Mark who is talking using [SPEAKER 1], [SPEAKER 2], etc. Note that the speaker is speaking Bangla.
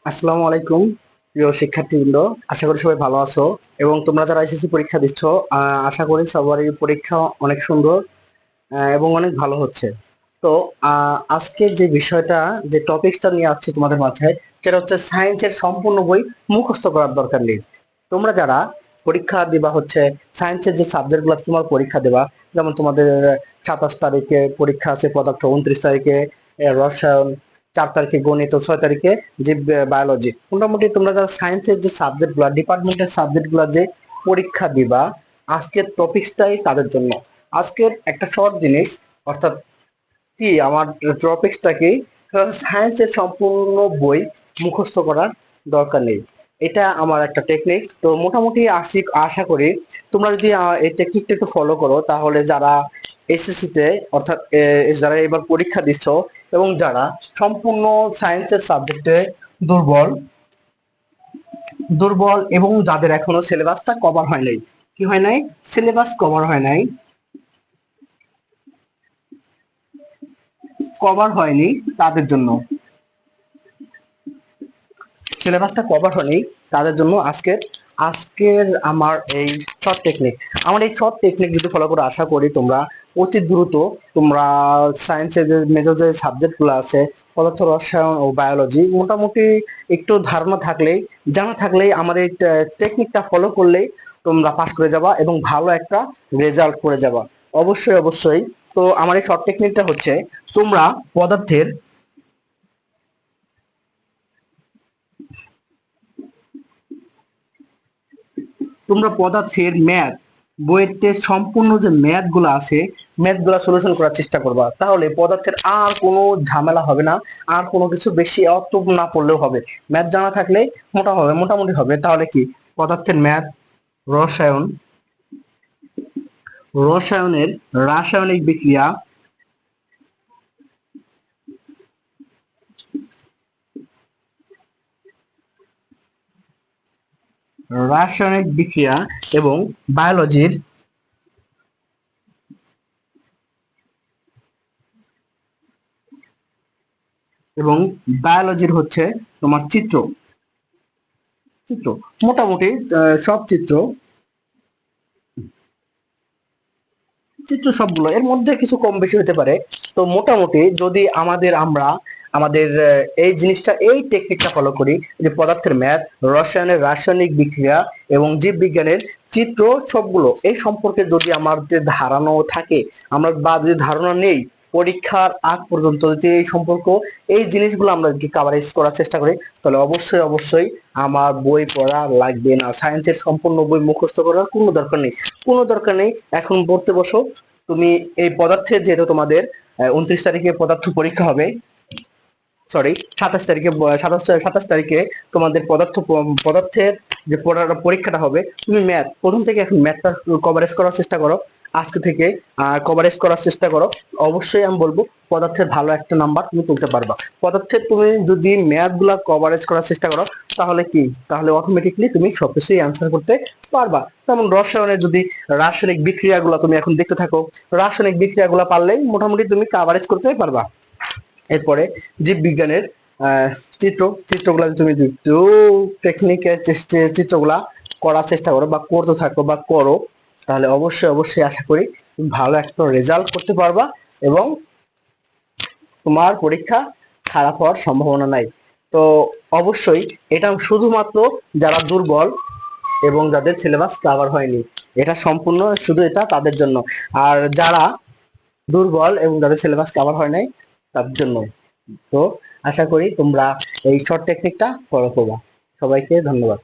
[SPEAKER 1] আসসালামু আলাইকুম প্রিয় শিক্ষার্থীবৃন্দ। আশা করি সবাই ভালো আছো এবং তোমরা যারা এসএসসি পরীক্ষা দিচ্ছ, আশা করি সবারই পরীক্ষা অনেক সুন্দর এবং অনেক ভালো হচ্ছে। তো আজকে যে বিষয়টা, যে টপিকসটা নিয়ে আসছি তোমাদের মাঝে, সেটা হচ্ছে সায়েন্সের সম্পূর্ণ বই মুখস্থ করার দরকার নেই। তোমরা যারা পরীক্ষা দিবা, হচ্ছে সায়েন্সের যে সাবজেক্টগুলো তোমার পরীক্ষা দেবা, যেমন তোমাদের 27 তারিখে পরীক্ষা আছে পদার্থ, 29 তারিখে রসায়ন, 4 তারিখে গণিত, 6 তারিখে জীব বায়োলজি। মোটামুটি তোমরা যারা সায়েন্সের যে সাবজেক্টগুলো, ডিপার্টমেন্টের সাবজেক্টগুলো যে পরীক্ষা দিবা, আজকের টপিকসটাই তাদের জন্য। আজকের একটা শর্ট জিনিস, অর্থাৎ কি আমার টপিকসটা কি, সায়েন্সের সম্পূর্ণ বই মুখস্থ করার দরকার নেই। এটা আমার একটা টেকনিক। তো মোটামুটি আশা করি তোমরা যদি এই টেকনিকটা একটু ফলো করো, তাহলে যারা এসএসসি তে, অর্থাৎ যারা এবার পরীক্ষা দিচ্ছ এবং যারা সম্পূর্ণ সায়েন্সের সাবজেক্টে দুর্বল দুর্বল এবং যাদের এখনো সিলেবাসটা কভার হয় নাই, কি হয় নাই, সিলেবাস কভার হয় নাই, কভার হয়নি, তাদের জন্য, সিলেবাসটা কভার হয়নি, তাদের জন্য আজকের আজকের আমার এই শর্ট টেকনিক। আমার এই শর্ট টেকনিক যদি ফলো করে, আশা করি তোমরা অতি দ্রুত, তোমরা সায়েন্সের যে মেজর যে সাবজেক্টগুলো আছে, পদার্থ, রসায়ন ও বায়োলজি, মোটামুটি একটু ধারণা থাকলেই, জানা থাকলেই, আমার এই টেকনিকটা ফলো করলেই তোমরা পাস করে যাবা এবং ভালো একটা রেজাল্ট করে যাবা। অবশ্যই অবশ্যই। তো আমার এই শর্ট টেকনিকটা হচ্ছে, তোমরা পদার্থের তোমরা পদার্থের ম্যাথ বইয়েতে সম্পূর্ণ যে ম্যাথ গুলো আছে, ম্যাথ গুলা সলিউশন করার চেষ্টা করবা। তাহলে পদার্থের আর কোনো ঝামেলা হবে না, আর কোনো কিছু বেশি অত না পড়লেও হবে। ম্যাথ জানা থাকলে মোটামুটি হবে। তাহলে কি, পদার্থের ম্যাথ, রসায়ন, রসায়নের রাসায়নিক বিক্রিয়া, রাসায়নিক বিক্রিয়া এবং বায়োলজির হচ্ছে তোমার চিত্র। চিত্র মোটামুটি সব চিত্র চিত্র সবগুলো, এর মধ্যে কিছু কম বেশি হতে পারে। তো মোটামুটি যদি আমাদের এই জিনিসটা, এই টেকনিকটা ফলো করি, যে পদার্থের ম্যাথ, রসায়নের রাসায়নিক বিক্রিয়া এবং জীববিজ্ঞানের চিত্র, সবগুলো এই সম্পর্কে যদি আমাদের ধারণা থাকে, আমরা বা যদি ধারণা নেই, পরীক্ষার আগ পর্যন্ত যদি এই সম্পর্ক, এই জিনিসগুলো আমরা যদি কাভারেজ করার চেষ্টা করি, তাহলে অবশ্যই অবশ্যই আমার বই পড়া লাগবে না। সায়েন্সের সম্পূর্ণ বই মুখস্থ করার কোনো দরকার নেই। এখন পড়তে বসো। তুমি এই পদার্থের, যেহেতু তোমাদের 29 তারিখে পদার্থ পরীক্ষা হবে, সরি 27 তারিখে, 27 তারিখে তোমাদের পদার্থের যে পরীক্ষাটা হবে, তুমি ম্যাথ প্রথম থেকে এখন ম্যাথটা কভারেজ করার চেষ্টা করো। আজকে থেকে কভারেজ করার চেষ্টা করো। অবশ্যই আমি বলবো, পদার্থের ভালো একটা নাম্বার তুমি তুলতে পারবা। পদার্থের তুমি যদি ম্যাথ গুলা কভারেজ করার চেষ্টা করো, তাহলে কি, তাহলে অটোমেটিকলি তুমি সবকিছুই অ্যান্সার করতে পারবা। যেমন রসায়নের যদি রাসায়নিক বিক্রিয়াগুলো তুমি এখন দেখতে থাকো, রাসায়নিক বিক্রিয়াগুলো পারলেই মোটামুটি তুমি কভারেজ করতে পারবা। এরপরে জীববিজ্ঞানের আহ চিত্রগুলা তুমি একটু টেকনিকের চিত্রগুলা করার চেষ্টা করো বা করতে থাকো বা করো, তাহলে অবশ্যই অবশ্যই আশা করি তুমি ভালো একটা রেজাল্ট করতে পারবা এবং তোমার পরীক্ষা খারাপ হওয়ার সম্ভাবনা নাই। তো অবশ্যই এটা শুধুমাত্র যারা দুর্বল এবং যাদের সিলেবাস কভার হয়নি, এটা সম্পূর্ণ শুধু এটা তাদের জন্য। আর যারা দুর্বল এবং যাদের সিলেবাস কভার হয় নাই, তার জন্য। তো আশা করি তোমরা এই শর্ট টেকনিকটা ফলো করবা। সবাইকে ধন্যবাদ।